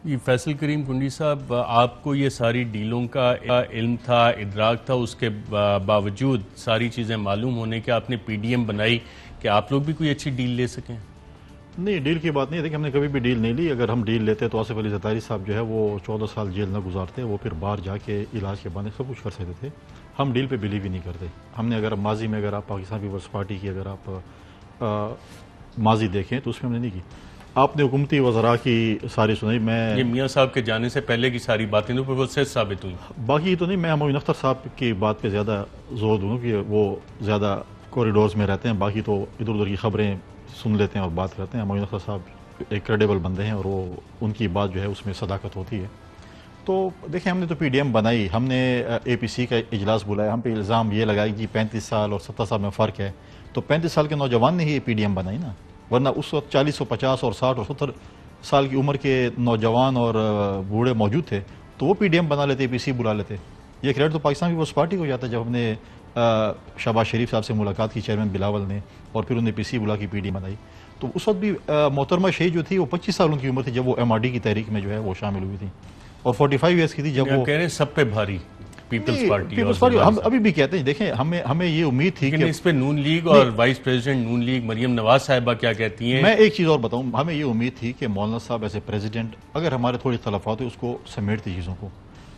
یہ فیصل کریم کنڈی صاحب، آپ کو یہ ساری ڈیلوں کا علم تھا، ادراک تھا، اس کے باوجود ساری چیزیں معلوم ہونے کے آپ نے پی ڈی ایم بنائی کہ آپ لوگ بھی کوئی اچھی ڈیل لے سکیں؟ نہیں، ڈیل کی بات نہیں ہے. دیکھیں، ہم نے کبھی بھی ڈیل نہیں لی. اگر ہم ڈیل لیتے تو آصف علی زرداری صاحب جو ہے وہ 14 سال جیل نہ گزارتے، وہ پھر باہر جا کے علاج کے بہانے سب کچھ کر سکتے تھے. ہم ڈیل پہ بلیو ہی نہیں کرتے. ہم نے اگر ماضی میں اگر آپ پاکستان پیپلز پارٹی کی اگر آپ ماضی دیکھیں تو اس میں ہم نے نہیں کی. آپ نے حکومتی وزراء کی ساری سنائی. میں یہ میاں صاحب کے جانے سے پہلے کی ساری باتیں تو وہ صحیح ثابت ہوئی. باقی تو نہیں، میں معین اختر صاحب کی بات پہ زیادہ زور دوں کہ وہ زیادہ کوریڈورز میں رہتے ہیں، باقی تو ادھر ادھر کی خبریں سن لیتے ہیں اور بات کرتے ہیں. معین اختر صاحب ایک کریڈیبل بندے ہیں اور وہ ان کی بات جو ہے اس میں صداقت ہوتی ہے. تو دیکھیں، ہم نے تو پی ڈی ایم بنائی، ہم نے اے پی سی کا اجلاس بلایا. ہم پہ الزام یہ لگایا کہ 35 سال اور 70 سال میں فرق ہے. تو 35 سال کے نوجوان نے ہی پی ڈی ایم بنائی نا، ورنہ اس وقت 40 اور 50 اور 60 اور 70 سال کی عمر کے نوجوان اور بوڑھے موجود تھے تو وہ پی ڈی ایم بنا لیتے، اے پی سی بلا لیتے. یہ کریڈٹ تو پاکستان پیپلز پارٹی کو جاتا ہے. جب ہم نے شہباز شریف صاحب سے ملاقات کی چیئرمین بلاول نے، اور پھر انہوں نے پی سی بلا کی پی ڈی ایم بنائی، تو اس وقت بھی محترمہ شہید جو تھی وہ 25 سال ان کی عمر تھی جب وہ ایم آر ڈی کی تحریک میں جو ہے وہ شامل ہوئی تھی، اور 45 ایئرس کی تھی جب وہ کہہ رہے ہیں سب پہ بھاری پیپلز پارٹی. ہم ابھی بھی کہتے ہیں. دیکھیں، ہمیں یہ امید تھی کہ اس پہ نون لیگ اور وائس پریزیڈنٹ نون لیگ مریم نواز صاحبہ کیا کہتی ہیں. میں ایک چیز اور بتاؤں، ہمیں یہ امید تھی کہ مولانا صاحب ایسے پریزیڈنٹ اگر ہمارے تھوڑی اختلافات ہوئی اس کو سمیٹتی چیزوں کو.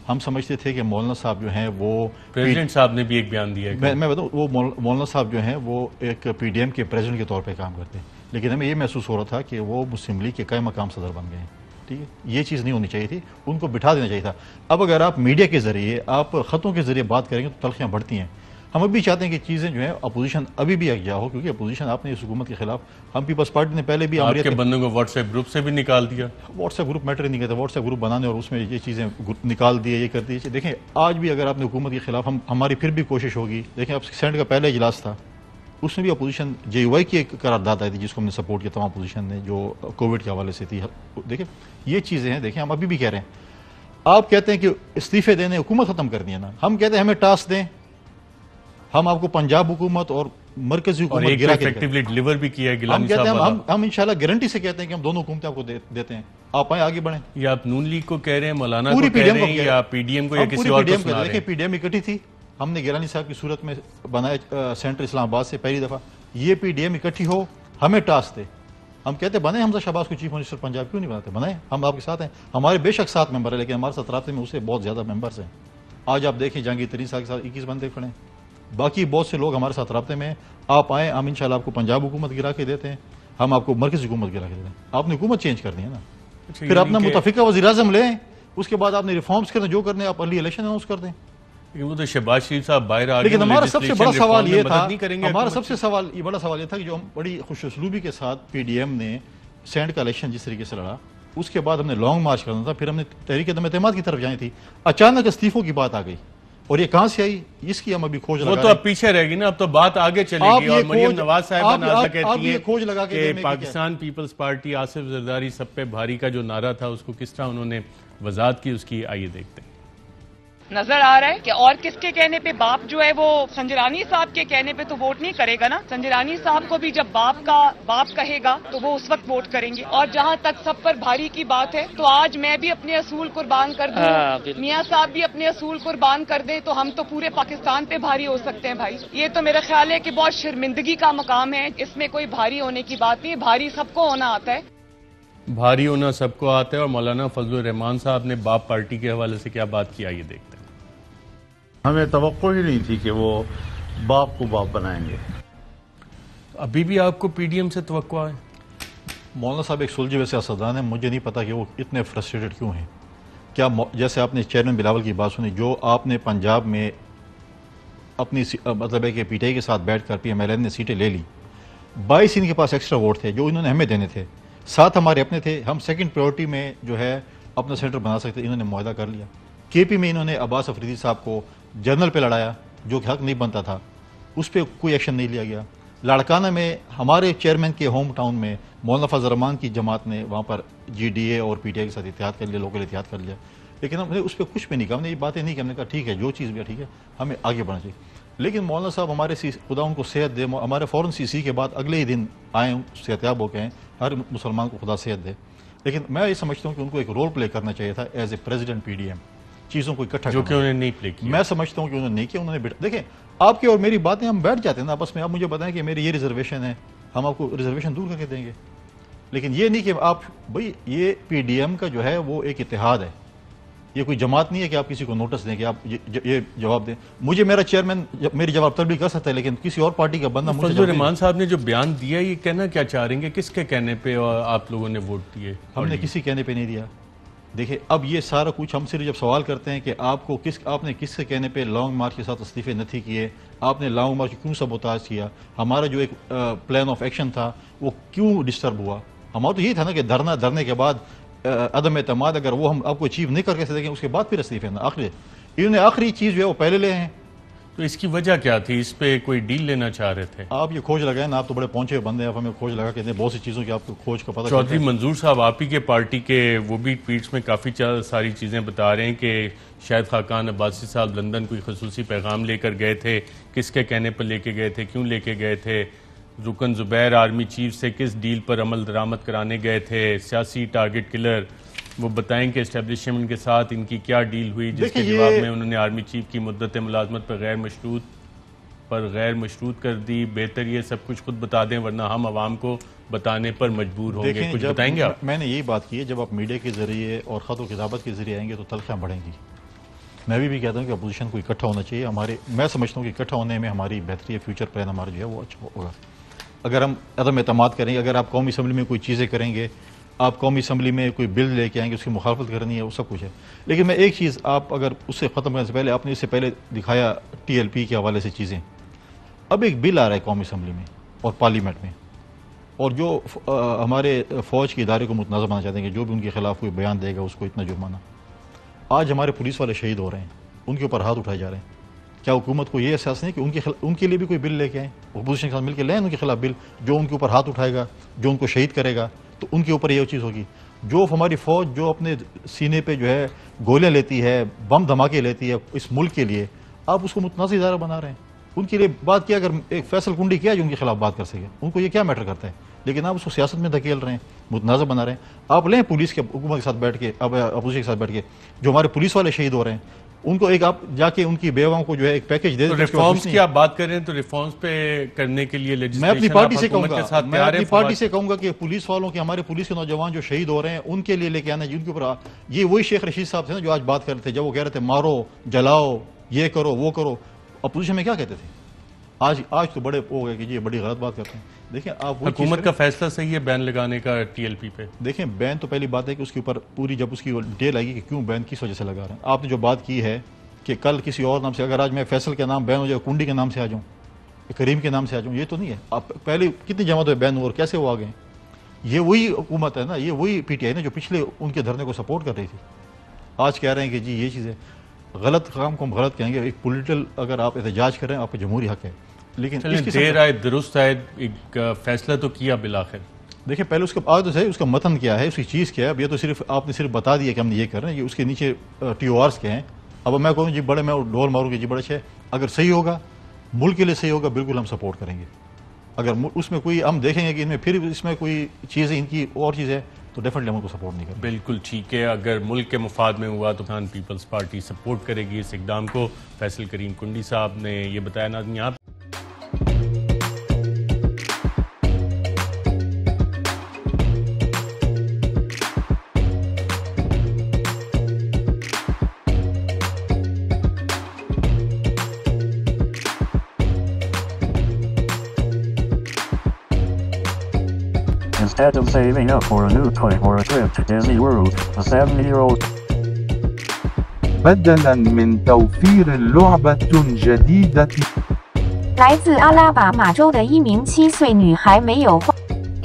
ہم سمجھتے تھے کہ مولانا صاحب جو ہیں وہ پریزیڈنٹ صاحب نے بھی ایک بیان دیا ہے. میں بتاؤں، وہ مولانا صاحب جو ہیں وہ ایک پی ڈی ایم کے پریزیڈنٹ کے طور پہ کام کرتے ہیں، لیکن ہمیں یہ محسوس ہو رہا تھا کہ وہ مسلم لیگ کے قائم مقام صدر بن گئے ہیں. ٹھیک ہے، یہ چیز نہیں ہونی چاہیے تھی، ان کو بٹھا دینا چاہیے تھا. اب اگر آپ میڈیا کے ذریعے، آپ خطوں کے ذریعے بات کریں گے تو تلخیاں بڑھتی ہیں. ہم ابھی چاہتے ہیں کہ چیزیں جو ہیں اپوزیشن ابھی بھی یکجا ہو، کیونکہ اپوزیشن آپ نے اس حکومت کے خلاف، ہم پیپلز پارٹی نے پہلے بھی آپ کے بندوں کو واٹس ایپ گروپ سے بھی نکال دیا. واٹس ایپ گروپ میٹر نہیں کرتا. واٹس ایپ گروپ بنانے اور اس میں یہ چیزیں نکال دیے، یہ کر دی. دیکھیں، آج بھی اگر آپ نے حکومت کے خلاف، ہماری پھر بھی کوشش ہوگی. دیکھیں، اب سینٹ کا پہلا اجلاس تھا، اس میں بھی اپوزیشن جے یو آئی کی ایک قرارداد آئی تھی جس کو ہم نے سپورٹ کیا تمام اپوزیشن نے، جو کووڈ کے حوالے سے تھی. دیکھیں، یہ چیزیں ہیں. دیکھیں، ہم ابھی بھی کہہ رہے ہیں، آپ کہتے ہیں کہ استعفے دینے، حکومت ختم کر دی ہے نا. ہم کہتے ہیں ہمیں ٹاسک دیں، ہم آپ کو پنجاب حکومت اور مرکزی حکومت گرا کے ایفیکٹیولی ڈیلیور بھی کیا ہے ہم کہتے ہیں، ہم انشاءاللہ گارنٹی سے کہتے ہیں کہ ہم دونوں حکومتیں آپ کو دیتے ہیں. آپ آئیں، آگے بڑھیں. یا آپ نون لیگ کو کہہ رہے ہیں، مولانا کو کہہ رہے ہیں، یا پی ڈی ایم کو، یا کسی اور کو سنا رہے ہیں. دیکھیں، پی ڈی ایم اکٹھی تھی، ہم نے گیلانی صاحب کی صورت میں بنایا سینٹر اسلام آباد سے پہلی دفعہ. یہ پی ڈی ایم اکٹھی ہو، ہمیں ٹاسک دے. ہم کہتے ہیں بنائیں حمزہ شہباز کو چیف منسٹر پنجاب، کیوں نہیں بناتے؟ بنائیں، ہم آپ کے ساتھ ہیں. ہمارے بے شک 7 ممبر ہیں، لیکن ہمارے ساتھ رابطے میں اسے بہت زیادہ ممبرز ہیں. آج آپ دیکھیں جہانگیر ترین صاحب کے ساتھ 21 بندے کھڑے ہیں، باقی بہت سے لوگ ہمارے ساتھ رابطے میں ہیں. آپ آئیں، ہم انشاءاللہ آپ کو پنجاب حکومت گرا کے دیتے ہیں، ہم آپ کو مرکزی حکومت گرا کے دیتے ہیں. آپ نے حکومت چینج کرنی ہے نا، پھر اپنا متفقہ وزیر اعظم لیں، اس کے بعد آپ نے ریفارمز کرنے جو کرنے، آپ ارلی الیکشن اناؤنس کر دیں. وہ تو شہباز شریف صاحب باہر آ گئے. لیکن ہمارا سب سے بڑا سوال یہ تھا، ہمارا سب سے بڑا سوال یہ تھا کہ جو ہم بڑی خوش اسلوبی کے ساتھ پی ڈی ایم نے سینٹ کا الیکشن جس طریقے سے لڑا، اس کے بعد ہم نے لانگ مارچ کرنا تھا، پھر ہم نے تحریک عدم اعتماد کی طرف جانی تھی. اچانک استعفوں کی بات آ گئی، اور یہ کہاں سے آئی اس کی ہم ابھی کھوج لگا. وہ تو اب پیچھے رہ گی نا، اب تو بات آگے چلے گی. اور مریم نواز صاحبہ نازلہ کہتی ہیں کہ پاکستان پیپلز پارٹی آصف زرداری سب پہ بھاری کا جو نعرہ تھا اس کو کس طرح انہوں نے وضاحت کی، اس کی آئیے دیکھتے ہیں. نظر آ رہا ہے کہ اور کس کے کہنے پہ باپ جو ہے وہ سنجرانی صاحب کے کہنے پہ تو ووٹ نہیں کرے گا نا. سنجرانی صاحب کو بھی جب باپ کہے گا تو وہ اس وقت ووٹ کریں گے. اور جہاں تک سب پر بھاری کی بات ہے تو آج میں بھی اپنے اصول قربان کر دوں، میاں صاحب بھی اپنے اصول قربان کر دیں تو ہم تو پورے پاکستان پہ بھاری ہو سکتے ہیں بھائی. یہ تو میرا خیال ہے کہ بہت شرمندگی کا مقام ہے، اس میں کوئی بھاری ہونے کی بات نہیں. بھاری سب کو ہونا آتا ہے، بھاری ہونا سب کو آتا ہے. اور مولانا فضل الرحمان صاحب نے باپ پارٹی کے حوالے سے کیا بات کی، آئیے دیکھتے ہیں. ہمیں توقع ہی نہیں تھی کہ وہ باپ کو باپ بنائیں گے. ابھی بھی آپ کو پی ڈی ایم سے توقع ہے؟ مولانا صاحب ایک سلجھے ہوئے سیاستدان ہیں، مجھے نہیں پتا کہ وہ اتنے فرسٹریٹڈ کیوں ہیں. کیا جیسے آپ نے چیئرمین بلاول کی بات سنی، جو آپ نے پنجاب میں اپنی مطلب ہے کہ پی ٹی آئی کے ساتھ بیٹھ کر پی ایم ایل این نے سیٹیں لے لی، 22 ان کے پاس ایکسٹرا ووٹ تھے جو انہوں نے ہمیں دینے تھے، 7 ہمارے اپنے تھے. ہم سیکنڈ پریورٹی میں جو ہے اپنا سینٹر بنا سکتے، انہوں نے معاہدہ کر لیا. کے پی میں انہوں نے عباس افریدی صاحب کو جنرل پہ لڑایا جو کہ حق نہیں بنتا تھا، اس پہ کوئی ایکشن نہیں لیا گیا. لاڑکانہ میں ہمارے چیئرمین کے ہوم ٹاؤن میں مولانا فضل الرحمان کی جماعت نے وہاں پر جی ڈی اے اور پی ٹی آئی کے ساتھ اتحاد کر لیا، لوکل اتحاد کر لیا، لیکن ہم نے اس پہ کچھ بھی نہیں کہا. ہم نے یہ باتیں نہیں کہ ہم نے کہا ٹھیک ہے جو چیز بھی ہے ٹھیک ہے، ہمیں آگے بڑھنا چاہیے. لیکن مولانا صاحب ہمارے خدا ان کو صحت دے، ہمارے فوراً سی کے بعد اگلے ہی دن آئیں صحتیاب ہو کے ہیں، ہر مسلمان کو خدا صحت دے. لیکن میں یہ سمجھتا ہوں کہ ان کو ایک رول پلے کرنا چاہیے تھا as a president P D M, چیزوں کو اکٹھا, جو کہ انہوں نے نہیں پلے کیا. میں سمجھتا ہوں کہ انہوں نے نہیں کیا. انہوں نے دیکھیں آپ کی اور میری باتیں ہم بیٹھ جاتے ہیں نا آپس میں, آپ مجھے بتائیں کہ میری یہ ریزرویشن ہے, ہم آپ کو ریزرویشن دور کر کے دیں گے. لیکن یہ نہیں کہ آپ بھائی یہ پی ڈی ایم کا جو ہے وہ ایک اتحاد ہے, یہ کوئی جماعت نہیں ہے کہ آپ کسی کو نوٹس دیں کہ آپ یہ جواب دیں. مجھے میرا چیئرمین میری جواب تبدیل کر سکتا ہے, لیکن کسی اور پارٹی کا بندہ مجھے. فضل الرحمان صاحب نے جو بیان دیا یہ کہنا کیا چاہ رہے ہیں کہ کس کے کہنے پہ آپ لوگوں نے ووٹ دیے؟ ہم نے کسی کہنے پہ نہیں دیا. دیکھیں اب یہ سارا کچھ ہم صرف جب سوال کرتے ہیں کہ آپ نے کس کے کہنے پہ لانگ مارچ کے ساتھ استعفے نہیں کیے, آپ نے لانگ مارچ کیوں سبوتاژ کیا, ہمارا جو ایک پلان آف ایکشن تھا وہ کیوں ڈسٹرب ہوا. ہمارا تو یہی تھا نا کہ دھرنے کے بعد عدم اعتماد اگر وہ ہم آپ کو اچیو نہیں کر کے سکیں اس کے بعد پھر استعفے نا انہوں نے آخری چیز جو ہے وہ پہلے لے ہیں. تو اس کی وجہ کیا تھی؟ اس پہ کوئی ڈیل لینا چاہ رہے تھے آپ؟ یہ کھوج لگائیں نا, آپ تو بڑے پہنچے ہوئے بندے ہیں, آپ ہمیں کھوج لگا کے دیں بہت سی چیزوں کی, آپ کو کھوج کا پتہ. چودھری منظور صاحب آپ ہی کے پارٹی کے وہ بھی ٹویٹس میں کافی ساری چیزیں بتا رہے ہیں کہ شاہد خاقان عباسی صاحب لندن کوئی خصوصی پیغام لے کر گئے تھے, کس کے کہنے پر لے کے گئے تھے, کیوں لے کے گئے تھے, رکن زبیر آرمی چیف سے کس ڈیل پر عمل درآمد کرانے گئے تے, سیاسی ٹارگٹ کلر, وہ بتائیں کہ اسٹیبلشمنٹ کے ساتھ ان کی کیا ڈیل ہوئی جس کے جواب میں انہوں نے آرمی چیف کی مدت ملازمت پر غیر مشروط کر دی. بہتر یہ سب کچھ خود بتا دیں ورنہ ہم عوام کو بتانے پر مجبور ہوں گے. کچھ بتائیں گے آپ؟ میں نے یہی بات کی ہے, جب آپ میڈیا کے ذریعے اور خط و کتابت کے ذریعے آئیں گے تو تلخیاں بڑھیں گی. میں بھی کہتا ہوں کہ اپوزیشن کو اکٹھا ہونا چاہیے. میں سمجھتا ہوں کہ اکٹھا ہونے میں ہماری بہتری ہے, فیوچر پلان ہمارا جو ہے وہ اچھا ہوگا. اگر ہم عدم اعتماد کریں گے, اگر آپ قومی اسمبلی میں کوئی چیزیں کریں گے, آپ قومی اسمبلی میں کوئی بل لے کے آئیں گے, اس کی مخالفت کرنی ہے, وہ سب کچھ ہے. لیکن میں ایک چیز, آپ اگر اس سے ختم کرنے سے پہلے, آپ نے اس سے پہلے دکھایا ٹی ایل پی کے حوالے سے چیزیں, اب ایک بل آ رہا ہے قومی اسمبلی میں اور پارلیمنٹ میں, اور جو ہمارے فوج کے ادارے کو متنازع بنانا چاہتے ہیں کہ جو بھی ان کے خلاف کوئی بیان دے گا اس کو اتنا جرمانہ. آج ہمارے پولیس والے شہید ہو رہے ہیں, ان کے اوپر ہاتھ اٹھائے جا رہے ہیں. کیا حکومت کو یہ احساس نہیں کہ ان کے لیے بھی کوئی بل لے کے آئیں, اپوزیشن کے ساتھ مل کے لیں ان کے خلاف بل, جو ان کے اوپر ہاتھ اٹھائے گا, جو ان کو شہید کرے گا, تو ان کے اوپر یہ چیز ہوگی. جو ہماری فوج جو اپنے سینے پہ جو ہے گولیاں لیتی ہے, بم دھماکے لیتی ہے اس ملک کے لیے, آپ اس کو متنازع ادارہ بنا رہے ہیں. ان کے لیے بات کیا, اگر ایک فیصل کنڈی کیا جو ان کے خلاف بات کر سکے, ان کو یہ کیا میٹر کرتا ہے. لیکن آپ اس کو سیاست میں دھکیل رہے ہیں, متنازع بنا رہے ہیں. آپ لیں پولیس کے حکومت کے ساتھ بیٹھ کے, اب اپوزیشن کے ساتھ بیٹھ کے, جو ہمارے پولیس والے شہید ہو رہے ہیں, ان کو ایک آپ جا کے ان کی بیواؤں کو جو ہے ایک پیکج دے دیں. ریفارمز کی آپ بات کر رہے ہیں تو ریفارمز پہ کرنے کے لیے میں اپنی پارٹی سے کہوں گا کہ پولیس والوں کے, ہمارے پولیس کے نوجوان جو شہید ہو رہے ہیں ان کے لیے لے کے آنا, جن کے اوپر یہ وہی شیخ رشید صاحب تھے نا جو آج بات کر رہے تھے, جب وہ کہہ رہے تھے مارو جلاؤ یہ کرو وہ کرو. اپوزیشن میں کیا کہتے تھے؟ آج تو بڑے ہو گئے کہ یہ بڑی غلط بات کرتے ہیں. دیکھیں آپ حکومت کا فیصلہ صحیح ہے بین لگانے کا ٹی ایل پی پہ. دیکھیں بین تو پہلی بات ہے کہ اس کے اوپر پوری جب اس کی ڈیٹیل آئے گی کہ کیوں بین کس وجہ سے لگا رہے ہیں. آپ نے جو بات کی ہے کہ کل کسی اور نام سے, اگر آج میں فیصل کے نام بین ہو جائے, کنڈی کے نام سے آ جاؤں, کریم کے نام سے آ جاؤں, یہ تو نہیں ہے. آپ پہلے کتنی جماعتیں بین ہو اور کیسے وہ آ گئے؟ یہ وہی حکومت ہے نا, یہ وہی پی ٹی آئی نا جو پچھلے ان کے دھرنے کو سپورٹ کر رہی تھی. آج کہہ رہے ہیں کہ جی یہ چیز ہے. غلط کام کو ہم غلط کہیں گے. ایک پولیٹیکل اگر آپ احتجاج کریں آپ کا جمہوری حق ہے, لیکن دیر آئے درست آئے, ایک فیصلہ تو کیا بالآخر. دیکھیں پہلے اس کا آج تو صحیح, اس کا متن کیا ہے, اس کی چیز کیا ہے. اب یہ تو صرف آپ نے صرف بتا دیا کہ ہم نے یہ کر رہے ہیں, یہ اس کے نیچے ٹی او آرس کے ہیں. اب میں کہوں جی بڑے, میں ڈول ماروں گی جی بڑے اچھے, اگر صحیح ہوگا ملک کے لیے صحیح ہوگا بالکل ہم سپورٹ کریں گے. اگر اس میں کوئی ہم دیکھیں گے کہ ان میں پھر اس میں کوئی چیز ان کی اور چیز ہے تو ڈیفینیٹلی ہم ان کو سپورٹ نہیں کریں. بالکل ٹھیک ہے, اگر ملک کے مفاد میں ہوا تو خان پیپلز پارٹی سپورٹ کرے گی اس اقدام کو. فیصل کریم کنڈی صاحب نے یہ بتایا. ناظرین یہاں Instead of saving up for a new toy or a trip to Disney World, a 7-year-old بدلاً من توفير لعبة جديدة 来自阿拉巴马州的一名7岁女孩没有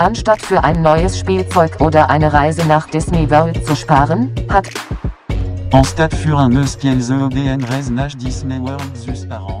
Anstatt für ein neues Spielzeug oder eine Reise nach Disney World zu sparen, hat En stade für un eus qu'elles EDN Reznach Disney World zus par an.